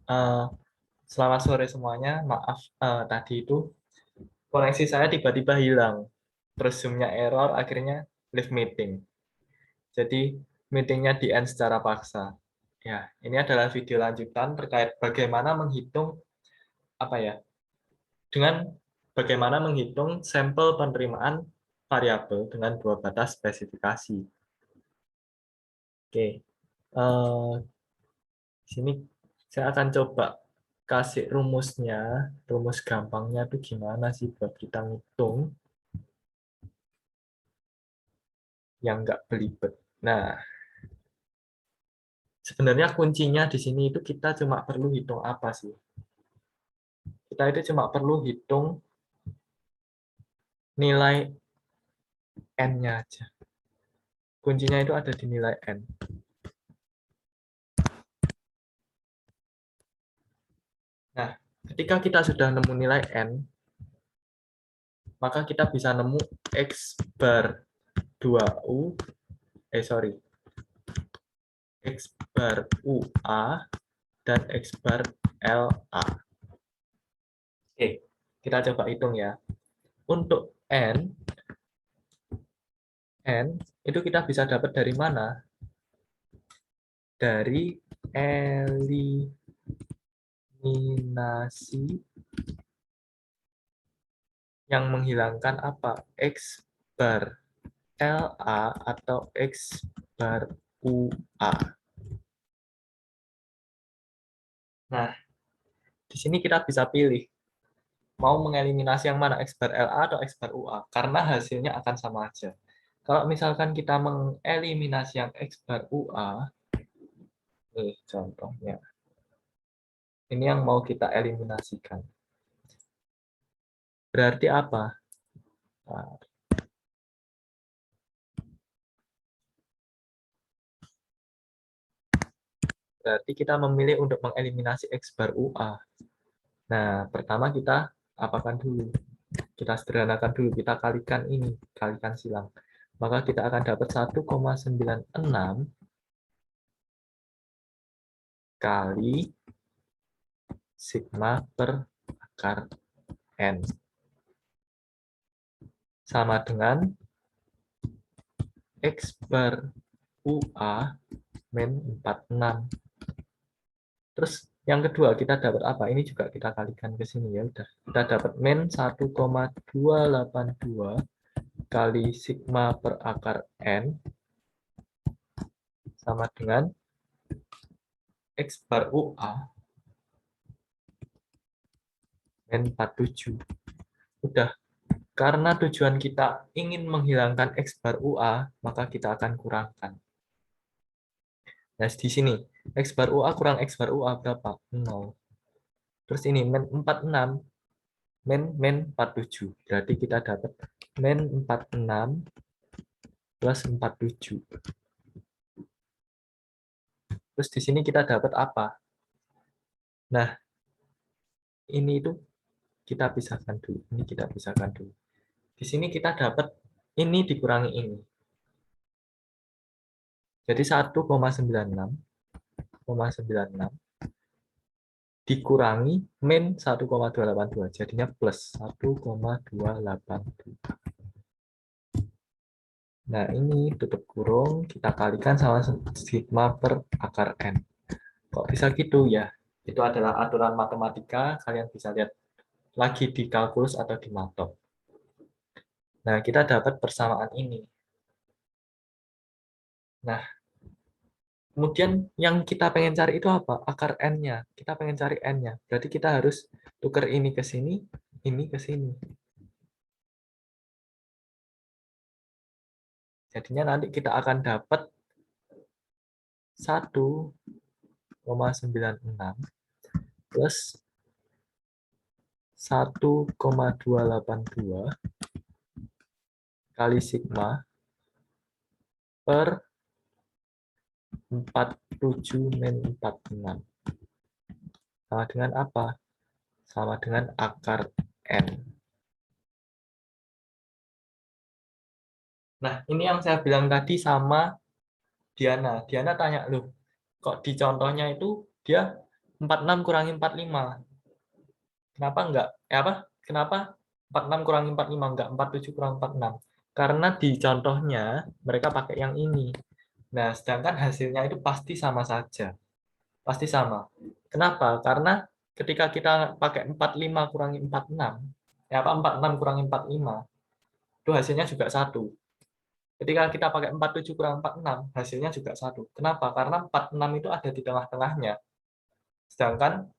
Eh, Selamat sore semuanya. Maaf, tadi itu koneksi saya tiba-tiba hilang. Terus Zoom-nya error, akhirnya leave meeting. Jadi meetingnya di-end secara paksa. Ya, ini adalah video lanjutan terkait bagaimana menghitung apa ya? Dengan bagaimana menghitung sampel penerimaan variabel dengan dua batas spesifikasi. Oke, di sini saya akan coba kasih rumusnya, rumus gampangnya itu gimana sih buat kita ngitung yang nggak belibet. Nah, sebenarnya kuncinya di sini itu kita cuma perlu hitung apa sih? Kita itu cuma perlu hitung nilai n-nya aja. Kuncinya itu ada di nilai n. Nah, ketika kita sudah nemu nilai n, maka kita bisa nemu x bar 2u, x bar ua dan x bar la. Oke, kita coba hitung ya. Untuk n itu kita bisa dapat dari mana? Dari eliminasi yang menghilangkan apa? X bar LA atau X bar UA. Nah, di sini kita bisa pilih mau mengeliminasi yang mana, X bar LA atau X bar UA, karena hasilnya akan sama aja. Kalau misalkan kita mengeliminasi yang X bar UA, contohnya, ini yang mau kita eliminasikan. Berarti apa? Nah, berarti kita memilih untuk mengeliminasi X bar UA. Nah, pertama kita apakan dulu? Kita sederhanakan dulu, kita kalikan ini, kalikan silang. Maka kita akan dapat 1,96 kali sigma per akar N. Sama dengan X bar UA min 46. Terus yang kedua kita dapat apa? Ini juga kita kalikan ke sini ya. Udah. Kita dapat min 1,282 kali sigma per akar N sama dengan X bar UA min 47. Udah. Karena tujuan kita ingin menghilangkan X bar UA, maka kita akan kurangkan. Nah, di sini, X bar UA kurang X bar UA berapa? 0. Terus ini, min 46, min 47. Berarti kita dapat min 46 plus 47. Terus di sini kita dapat apa? Nah, ini itu kita pisahkan dulu. Ini kita pisahkan dulu. Di sini kita dapat ini dikurangi ini. Jadi 1,96 dikurangi min 1,282. Jadinya plus 1,282. Nah, ini tutup kurung, kita kalikan sama sigma per akar N. Kok bisa gitu ya? Itu adalah aturan matematika, kalian bisa lihat lagi di kalkulus atau di matok. Nah, kita dapat persamaan ini. Nah, kemudian yang kita pengen cari itu apa? Akar N-nya. Kita pengen cari N-nya. Berarti kita harus tukar ini ke sini, ini ke sini. Jadinya nanti kita akan dapat 1,96 plus 1,282 kali sigma per 47 min 46. Sama dengan apa? Sama dengan akar N. Nah, ini yang saya bilang tadi sama Diana. Diana tanya, loh, kok di contohnya itu dia 46 kurangi 45. Kenapa enggak? Kenapa 46 kurangi 45 enggak 47 kurangi 46? Karena di contohnya mereka pakai yang ini. Nah, sedangkan hasilnya itu pasti sama saja. Pasti sama. Kenapa? Karena ketika kita pakai 45 kurangi 46, 46 kurangi 45, itu hasilnya juga 1. Ketika kita pakai 47 kurang 46, hasilnya juga 1. Kenapa? Karena 46 itu ada di tengah-tengahnya. Sedangkan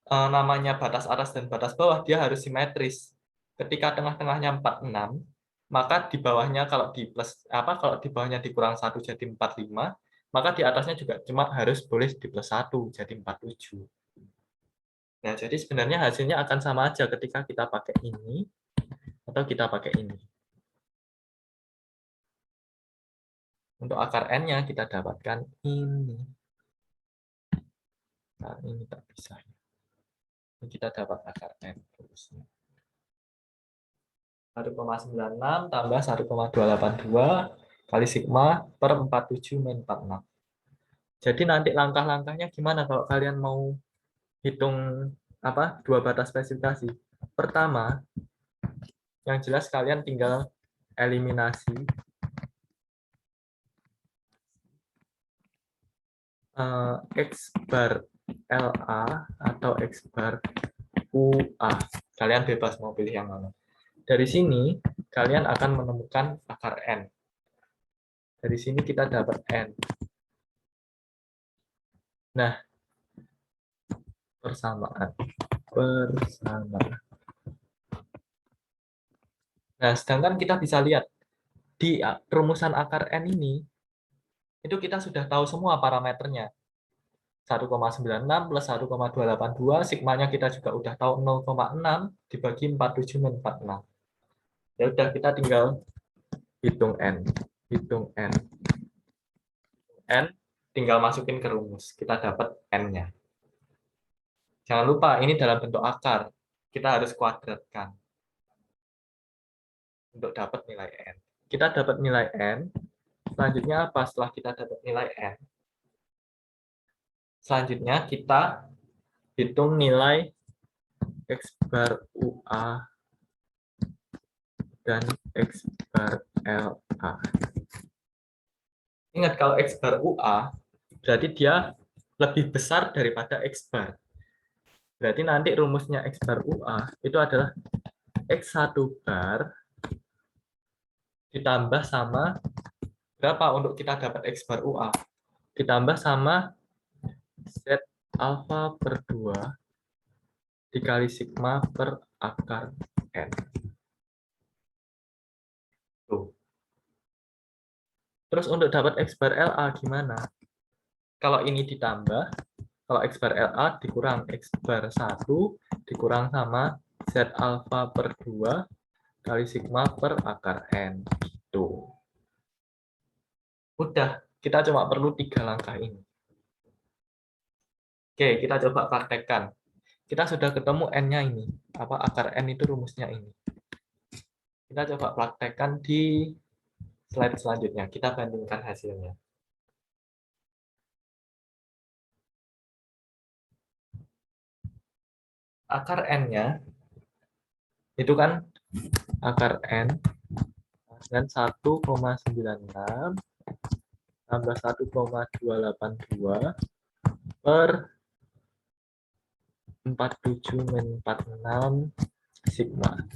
namanya batas atas dan batas bawah, dia harus simetris. Ketika tengah-tengahnya 46, maka di bawahnya kalau di plus kalau di bawahnya dikurang 1 jadi 45, maka di atasnya juga cuma harus boleh di plus 1 jadi 47. Nah, jadi sebenarnya hasilnya akan sama aja ketika kita pakai ini atau kita pakai ini. Untuk akar N-nya kita dapatkan ini. Nah, ini tak bisa. Ini kita dapat akar N. 1,96 tambah 1,282 kali sigma per 47 min 46. Jadi nanti langkah-langkahnya gimana kalau kalian mau hitung dua batas spesifikasi. Pertama, yang jelas kalian tinggal eliminasi X bar LA atau X bar UA. Kalian bebas mau pilih yang mana. Dari sini, kalian akan menemukan akar N. Dari sini kita dapat N. Nah, persamaan. Nah, sedangkan kita bisa lihat, di rumusan akar N ini, itu kita sudah tahu semua parameternya. 1,96 plus 1,282, sigmanya kita juga udah tahu 0,6 dibagi 47 min 46. Ya udah, kita tinggal hitung N. Hitung N. N tinggal masukin ke rumus. Kita dapat N-nya. Jangan lupa, ini dalam bentuk akar. Kita harus kuadratkan untuk dapat nilai N. Kita dapat nilai N. Selanjutnya apa setelah kita dapat nilai N? Selanjutnya kita hitung nilai X bar UA dan X bar LA. Ingat, kalau X bar UA, berarti dia lebih besar daripada X bar. Berarti nanti rumusnya X bar UA itu adalah X1 bar ditambah sama berapa untuk kita dapat X bar UA? Ditambah sama Z alfa per 2 dikali sigma per akar N. Tuh. Terus untuk dapat X bar LA gimana? Kalau ini ditambah, kalau X bar LA dikurang X bar 1 dikurang sama Z alfa per 2 kali sigma per akar N. Gitu. Udah, kita cuma perlu 3 langkah ini. Oke, kita coba praktekkan. Kita sudah ketemu N-nya ini. Akar N itu rumusnya ini. Kita coba praktekkan di slide selanjutnya. Kita bandingkan hasilnya. Akar N-nya itu kan akar N dan 1,96 tambah 1,282 per 47 min 46 sigma.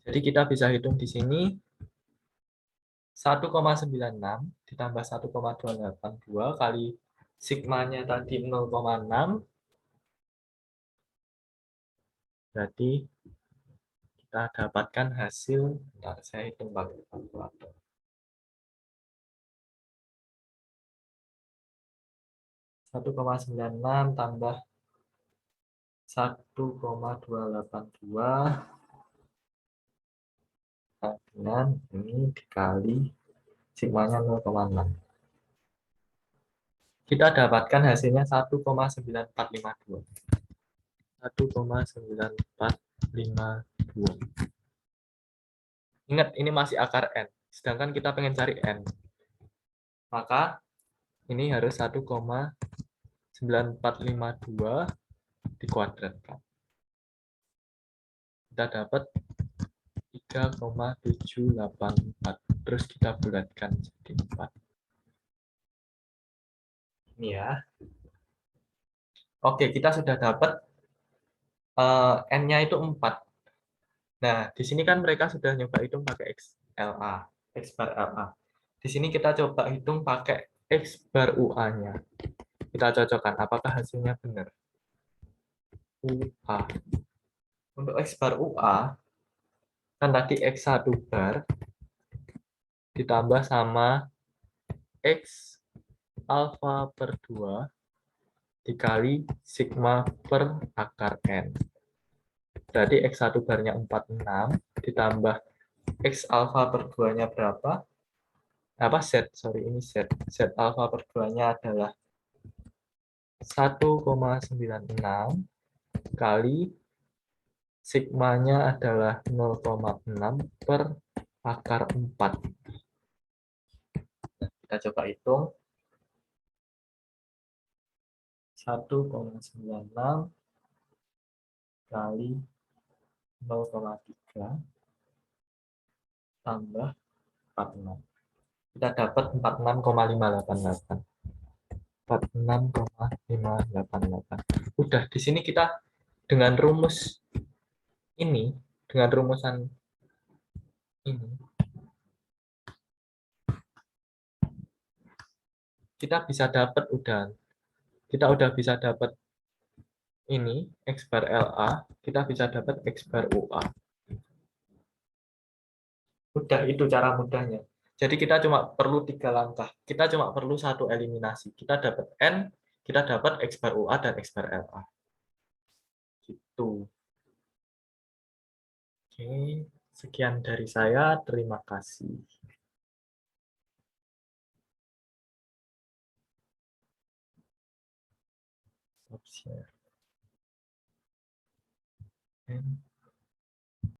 Jadi kita bisa hitung di sini 1,96 ditambah 1,282 kali sigmanya tadi 0,6. Berarti kita dapatkan hasil, saya hitung pakai kalkulator. 1,96 tambah 1,282 dengan ini dikali sigmanya 0,6. Kita dapatkan hasilnya 1,9452. 1,9452. Ingat, ini masih akar N. Sedangkan kita pengen cari N. Maka ini harus 1,9452 dikuadratkan. Kita dapat 3,784. Terus kita bulatkan jadi 4. Ini ya. Oke, kita sudah dapat N-nya itu 4. Nah, di sini kan mereka sudah nyoba hitung pakai XLA, X bar LA. Di sini kita coba hitung pakai X bar UA-nya. Kita cocokkan, apakah hasilnya benar? UA. Untuk X bar UA, kan tadi X1 bar ditambah sama X alfa per 2 dikali sigma per akar N. Berarti X1 barnya 46 ditambah X alfa per 2-nya berapa? Z, sorry, ini Z. Z alfa per 2-nya adalah 1,96 kali sigmanya adalah 0,6 per akar 4. Kita coba hitung. 1,96 kali 0,3 tambah 46. Kita dapat 46,588. 46,588. Udah, di sini kita dengan rumus ini, dengan rumusan ini, kita bisa dapat kita udah bisa dapat ini X bar LA, kita bisa dapat X bar UA. Udah, itu cara mudahnya. Jadi kita cuma perlu 3 langkah. Kita cuma perlu satu eliminasi. Kita dapat N, kita dapat X bar UA dan X bar LA. Gitu. Oke, sekian dari saya. Terima kasih. Stop share.